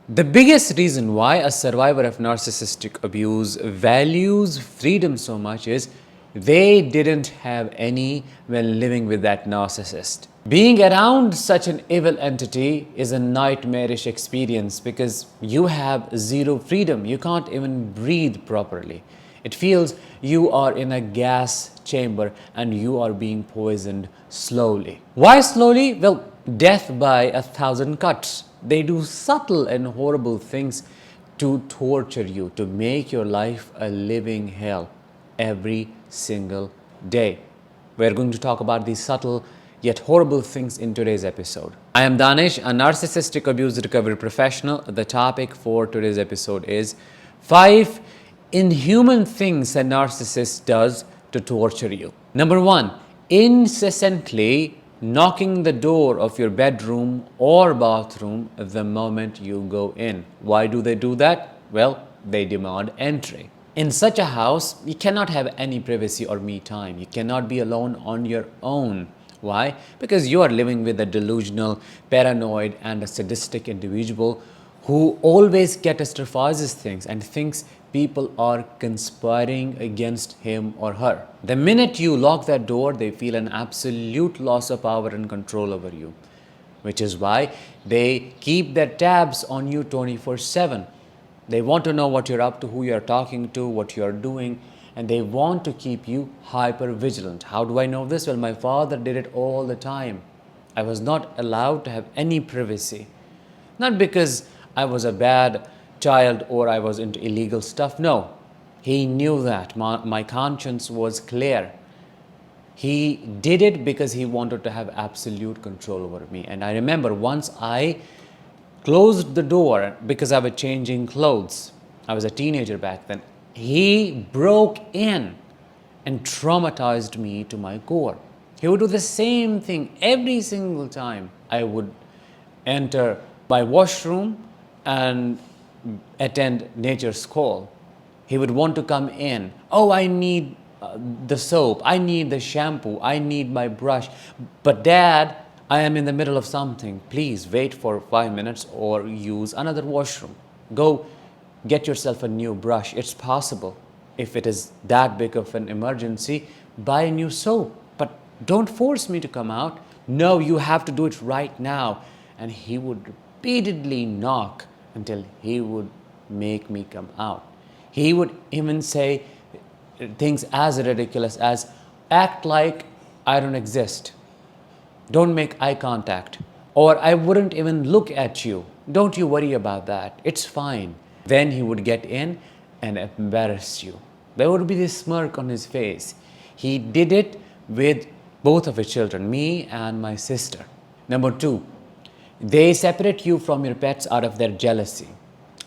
The biggest reason why a survivor of narcissistic abuse values freedom so much is they didn't have any when living with that narcissist. Being around such an evil entity is a nightmarish experience because you have zero freedom. You can't even breathe properly. It feels you are in a gas chamber and you are being poisoned slowly. Why slowly? Well, death by a thousand cuts. They do subtle and horrible things to torture you, to make your life a living hell every single day. We're going to talk about these subtle yet horrible things in today's episode. I am Danish, a narcissistic abuse recovery professional. The topic for today's episode is 5 inhuman things a narcissist does to torture you. Number 1, incessantly knocking the door of your bedroom or bathroom the moment you go in. Why do they do that? Well, they demand entry. In such a house, you cannot have any privacy or me time. You cannot be alone on your own. Why? Because you are living with a delusional, paranoid, and a sadistic individual who always catastrophizes things and thinks people are conspiring against him or her. The minute you lock that door, they feel an absolute loss of power and control over you, which is why they keep their tabs on you 24/7. They want to know what you're up to, who you're talking to, what you're doing, and they want to keep you hyper vigilant. How do I know this? Well, my father did it all the time. I was not allowed to have any privacy. Not because I was a bad child or I was into illegal stuff. No, he knew that. My conscience was clear. He did it because he wanted to have absolute control over me. And I remember once I closed the door because I was changing clothes. I was a teenager back then. He broke in and traumatized me to my core. He would do the same thing every single time I would enter my washroom and attend nature's call. He would want to come in. Oh, I need the soap. I need the shampoo. I need my brush. But dad, I am in the middle of something. Please wait for 5 minutes or use another washroom. Go get yourself a new brush. It's possible. If it is that big of an emergency, buy a new soap. But don't force me to come out. No, you have to do it right now. And he would repeatedly knock until he would make me come out. He would even say things as ridiculous as, act like I don't exist. Don't make eye contact. Or I wouldn't even look at you. Don't you worry about that. It's fine. Then he would get in and embarrass you. There would be this smirk on his face. He did it with both of his children, me and my sister. Number 2, they separate you from your pets out of their jealousy.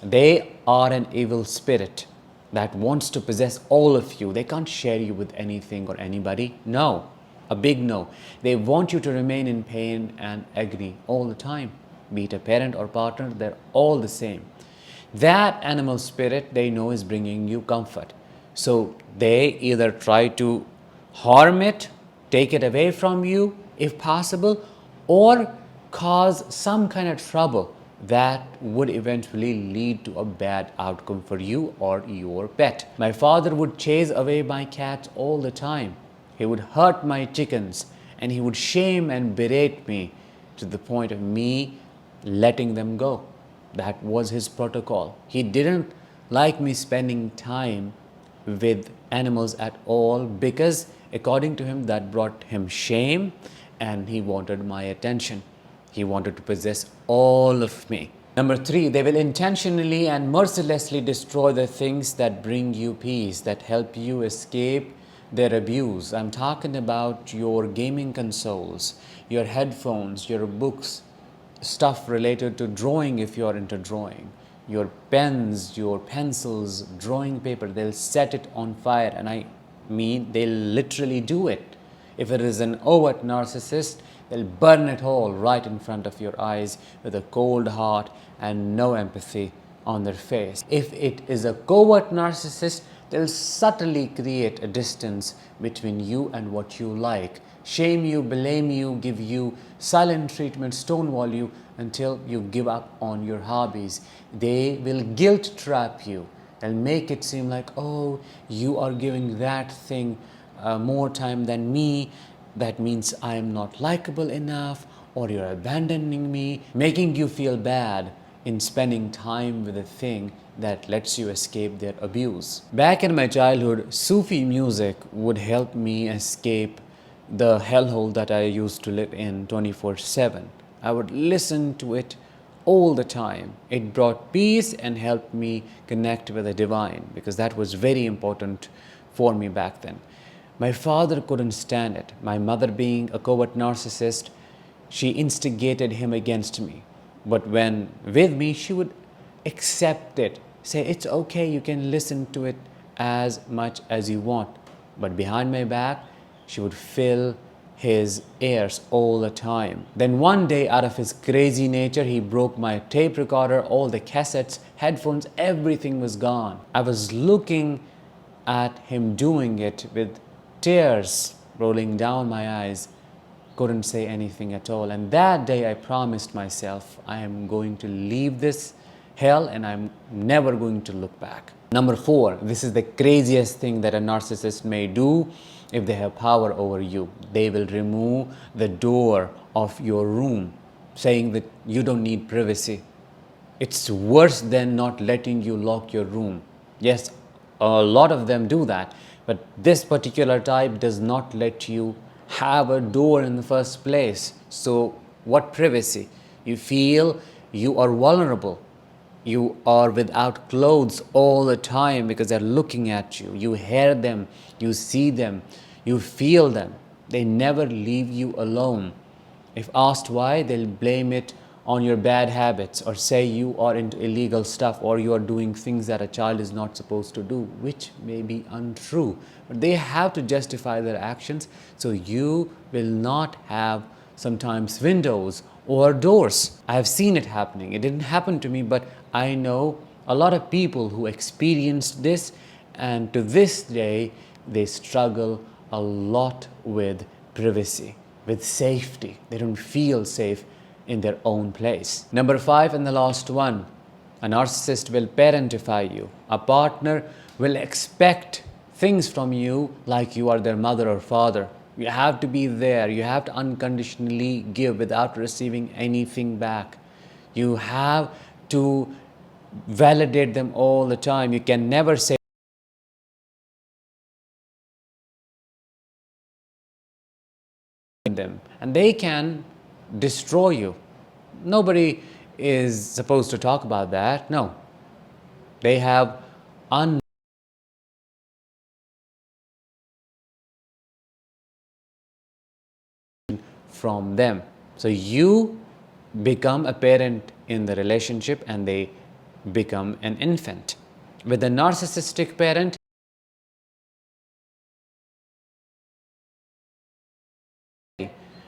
They are an evil spirit that wants to possess all of you. They can't share you with anything or anybody. No, a big no. They want you to remain in pain and agony all the time. Be it a parent or partner, they're all the same. That animal spirit they know is bringing you comfort. So they either try to harm it, take it away from you if possible, or cause some kind of trouble that would eventually lead to a bad outcome for you or your pet. My father would chase away my cats all the time. He would hurt my chickens and he would shame and berate me to the point of me letting them go. That was his protocol. He didn't like me spending time with animals at all because, according to him, that brought him shame and he wanted my attention. He wanted to possess all of me. Number 3, they will intentionally and mercilessly destroy the things that bring you peace, that help you escape their abuse. I'm talking about your gaming consoles, your headphones, your books, stuff related to drawing if you're into drawing, your pens, your pencils, drawing paper. They'll set it on fire, and I mean they'll literally do it. If it is an overt narcissist, they'll burn it all right in front of your eyes with a cold heart and no empathy on their face. If it is a covert narcissist, they'll subtly create a distance between you and what you like. Shame you, blame you, give you silent treatment, stonewall you until you give up on your hobbies. They will guilt trap you and make it seem like, oh, you are giving that thing more time than me. That means I am not likable enough, or you're abandoning me, making you feel bad in spending time with a thing that lets you escape their abuse. Back in my childhood, Sufi music would help me escape the hellhole that I used to live in 24/7. I would listen to it all the time. It brought peace and helped me connect with the divine, because that was very important for me back then. My father couldn't stand it. My mother, being a covert narcissist, she instigated him against me. But when with me, she would accept it, say, it's okay, you can listen to it as much as you want. But behind my back, she would fill his ears all the time. Then one day, out of his crazy nature, he broke my tape recorder, all the cassettes, headphones, everything was gone. I was looking at him doing it with tears rolling down my eyes, couldn't say anything at all. And that day I promised myself, I am going to leave this hell and I'm never going to look back. Number 4, this is the craziest thing that a narcissist may do if they have power over you. They will remove the door of your room, saying that you don't need privacy. It's worse than not letting you lock your room. Yes, a lot of them do that, but this particular type does not let you have a door in the first place. So what privacy? You feel you are vulnerable. You are without clothes all the time because they're looking at you. You hear them, you see them, you feel them. They never leave you alone. If asked why, they'll blame it on your bad habits, or say you are into illegal stuff, or you are doing things that a child is not supposed to do, which may be untrue. But they have to justify their actions, so you will not have sometimes windows or doors. I have seen it happening. It didn't happen to me, but I know a lot of people who experienced this, and to this day, they struggle a lot with privacy, with safety. They don't feel safe in their own place. Number 5 and the last one, a narcissist will parentify you. A partner will expect things from you like you are their mother or father. You have to be there. You have to unconditionally give without receiving anything back. You have to validate them all the time. You can never say them, and they can destroy you. Nobody is supposed to talk about that. No, they have from them. So you become a parent in the relationship and they become an infant. With a narcissistic parent,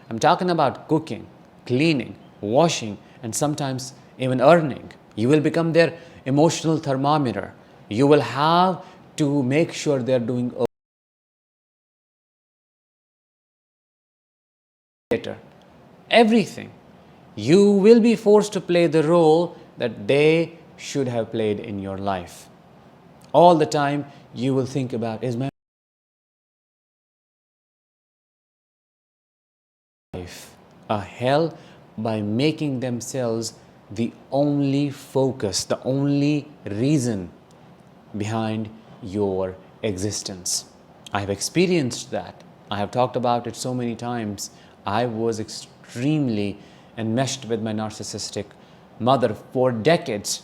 I'm talking about cooking, cleaning, washing, and sometimes even earning. You will become their emotional thermometer. You will have to make sure they're doing better. Everything. You will be forced to play the role that they should have played in your life. All the time you will think about, is my life a hell, by making themselves the only focus, the only reason behind your existence. I have experienced that. I have talked about it so many times. I was extremely enmeshed with my narcissistic mother for decades.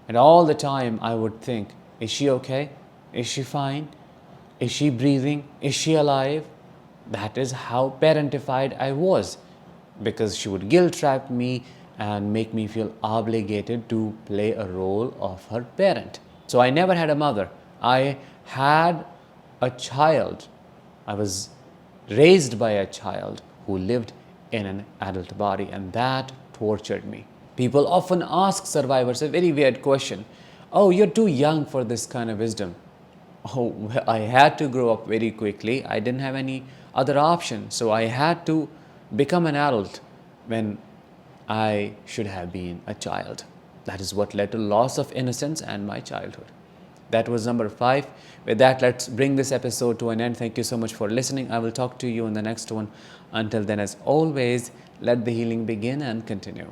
And all the time I would think, is she okay? Is she fine? Is she breathing? Is she alive? That is how parentified I was, because she would guilt trap me and make me feel obligated to play a role of her parent. So I never had a mother. I had a child. I was raised by a child who lived in an adult body, and that tortured me. People often ask survivors a very weird question. Oh, you're too young for this kind of wisdom. Oh, well, I had to grow up very quickly. I didn't have any other option. So I had to become an adult when I should have been a child. That is what led to loss of innocence and my childhood. That was number 5. With that, let's bring this episode to an end. Thank you so much for listening. I will talk to you in the next one. Until then, as always, let the healing begin and continue.